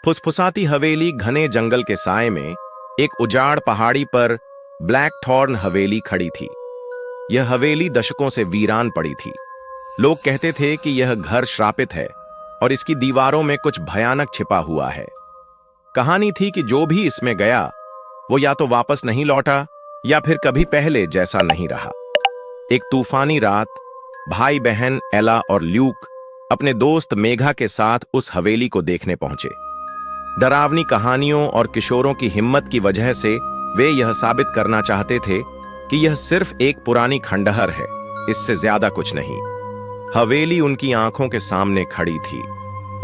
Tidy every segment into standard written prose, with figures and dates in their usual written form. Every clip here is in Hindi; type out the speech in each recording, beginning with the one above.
फुसफुसाती हवेली घने जंगल के साए में एक उजाड़ पहाड़ी पर ब्लैक थॉर्न हवेली खड़ी थी। यह हवेली दशकों से वीरान पड़ी थी। लोग कहते थे कि यह घर श्रापित है और इसकी दीवारों में कुछ भयानक छिपा हुआ है। कहानी थी कि जो भी इसमें गया वो या तो वापस नहीं लौटा या फिर कभी पहले जैसा नहीं रहा। एक तूफानी रात भाई बहन एला और ल्यूक अपने दोस्त मेघा के साथ उस हवेली को देखने पहुंचे। डरावनी कहानियों और किशोरों की हिम्मत की वजह से वे यह साबित करना चाहते थे कि यह सिर्फ एक पुरानी खंडहर है, इससे ज्यादा कुछ नहीं। हवेली उनकी आंखों के सामने खड़ी थी।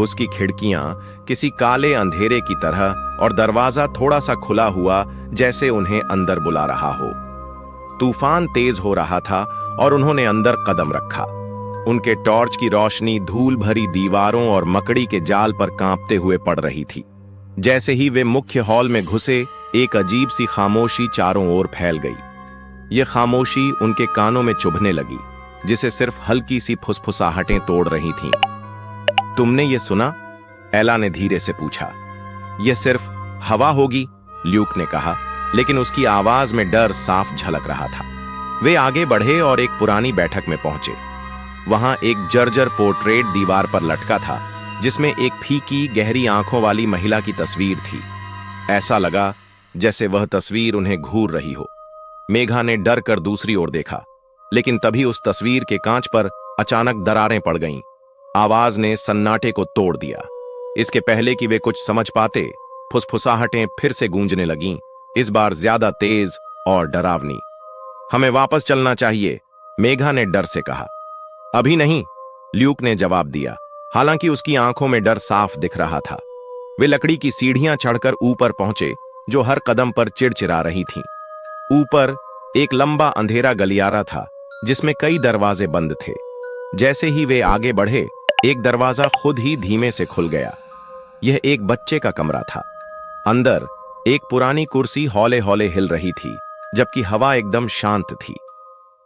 उसकी खिड़कियां किसी काले अंधेरे की तरह और दरवाजा थोड़ा सा खुला हुआ जैसे उन्हें अंदर बुला रहा हो। तूफान तेज हो रहा था और उन्होंने अंदर कदम रखा। उनके टॉर्च की रोशनी धूल भरी दीवारों और मकड़ी के जाल पर कांपते हुए पड़ रही थी। जैसे ही वे मुख्य हॉल में घुसे, एक अजीब सी खामोशी चारों ओर फैल गई। यह खामोशी उनके कानों में चुभने लगी, जिसे सिर्फ हल्की सी फुसफुसाहटें तोड़ रही थीं। तुमने ये सुना? एला ने धीरे से पूछा। यह सिर्फ हवा होगी, ल्यूक ने कहा, लेकिन उसकी आवाज में डर साफ झलक रहा था। वे आगे बढ़े और एक पुरानी बैठक में पहुंचे। वहां एक जर्जर पोर्ट्रेट दीवार पर लटका था, जिसमें एक फीकी गहरी आंखों वाली महिला की तस्वीर थी। ऐसा लगा जैसे वह तस्वीर उन्हें घूर रही हो। मेघा ने डर कर दूसरी ओर देखा, लेकिन तभी उस तस्वीर के कांच पर अचानक दरारें पड़ गईं। आवाज ने सन्नाटे को तोड़ दिया। इसके पहले कि वे कुछ समझ पाते, फुसफुसाहटें फिर से गूंजने लगीं, इस बार ज्यादा तेज और डरावनी। हमें वापस चलना चाहिए, मेघा ने डर से कहा। अभी नहीं, ल्यूक ने जवाब दिया, हालांकि उसकी आंखों में डर साफ दिख रहा था। वे लकड़ी की सीढ़ियां चढ़कर ऊपर पहुंचे, जो हर कदम पर चिड़चिड़ा रही थीं। ऊपर एक लंबा अंधेरा गलियारा था, जिसमें कई दरवाजे बंद थे। जैसे ही वे आगे बढ़े, एक दरवाजा खुद ही धीमे से खुल गया। यह एक बच्चे का कमरा था। अंदर एक पुरानी कुर्सी हौले हौले हिल रही थी, जबकि हवा एकदम शांत थी।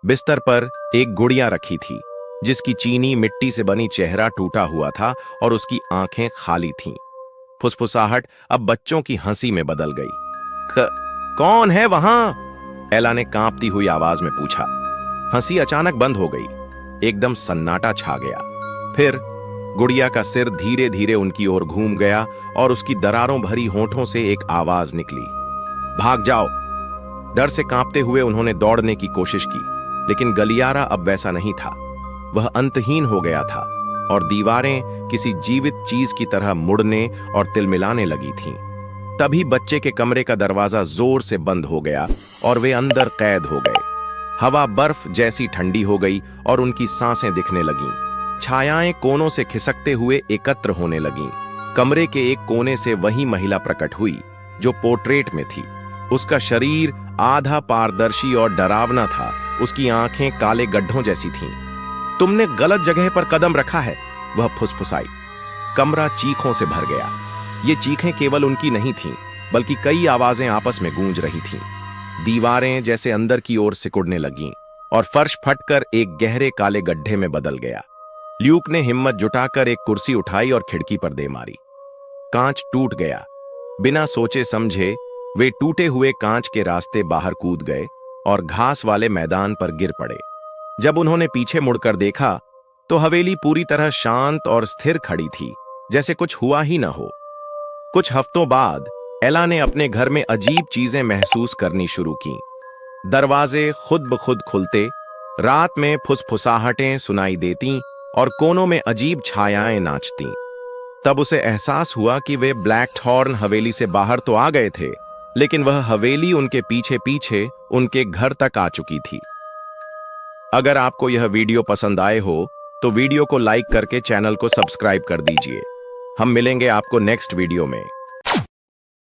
बिस्तर पर एक गुड़िया रखी थी, जिसकी चीनी मिट्टी से बनी चेहरा टूटा हुआ था और उसकी आंखें खाली थीं। फुसफुसाहट अब बच्चों की हंसी में बदल गई। कौन है वहां? एला ने कांपती हुई आवाज में पूछा। हंसी अचानक बंद हो गई। एकदम सन्नाटा छा गया। फिर गुड़िया का सिर धीरे धीरे उनकी ओर घूम गया और उसकी दरारों भरी होठों से एक आवाज निकली, भाग जाओ। डर से कांपते हुए उन्होंने दौड़ने की कोशिश की, लेकिन गलियारा अब वैसा नहीं था। वह अंतहीन हो गया था और दीवारें किसी जीवित चीज की तरह मुड़ने और तिलमिलाने लगी थीं। तभी बच्चे के कमरे का दरवाजा जोर से बंद हो गया और वे अंदर कैद हो गए। हवा बर्फ जैसी ठंडी हो गई और उनकी सांसें दिखने लगीं। छायाएं कोनों से खिसकते हुए एकत्र होने लगीं। कमरे के एक कोने से वही महिला प्रकट हुई जो पोर्ट्रेट में थी। उसका शरीर आधा पारदर्शी और डरावना था। उसकी आंखें काले गड्ढों जैसी थीं। तुमने गलत जगह पर कदम रखा है, वह फुसफुसाई। कमरा चीखों से भर गया। ये चीखें केवल उनकी नहीं थीं, बल्कि कई आवाजें आपस में गूंज रही थीं। दीवारें जैसे अंदर की ओर सिकुड़ने लगीं और फर्श फटकर एक गहरे काले गड्ढे में बदल गया। ल्यूक ने हिम्मत जुटाकर एक कुर्सी उठाई और खिड़की पर दे मारी। कांच टूट गया। बिना सोचे समझे वे टूटे हुए कांच के रास्ते बाहर कूद गए और घास वाले मैदान पर गिर पड़े। जब उन्होंने पीछे मुड़कर देखा, तो हवेली पूरी तरह शांत और स्थिर खड़ी थी, जैसे कुछ हुआ ही न हो। कुछ हफ्तों बाद एला ने अपने घर में अजीब चीजें महसूस करनी शुरू की। दरवाजे खुद ब खुद खुलते, रात में फुसफुसाहटें सुनाई देती और कोनों में अजीब छायाएं नाचतीं। तब उसे एहसास हुआ कि वे ब्लैक थॉर्न हवेली से बाहर तो आ गए थे, लेकिन वह हवेली उनके पीछे पीछे उनके घर तक आ चुकी थी। अगर आपको यह वीडियो पसंद आए हो तो वीडियो को लाइक करके चैनल को सब्सक्राइब कर दीजिए। हम मिलेंगे आपको नेक्स्ट वीडियो में।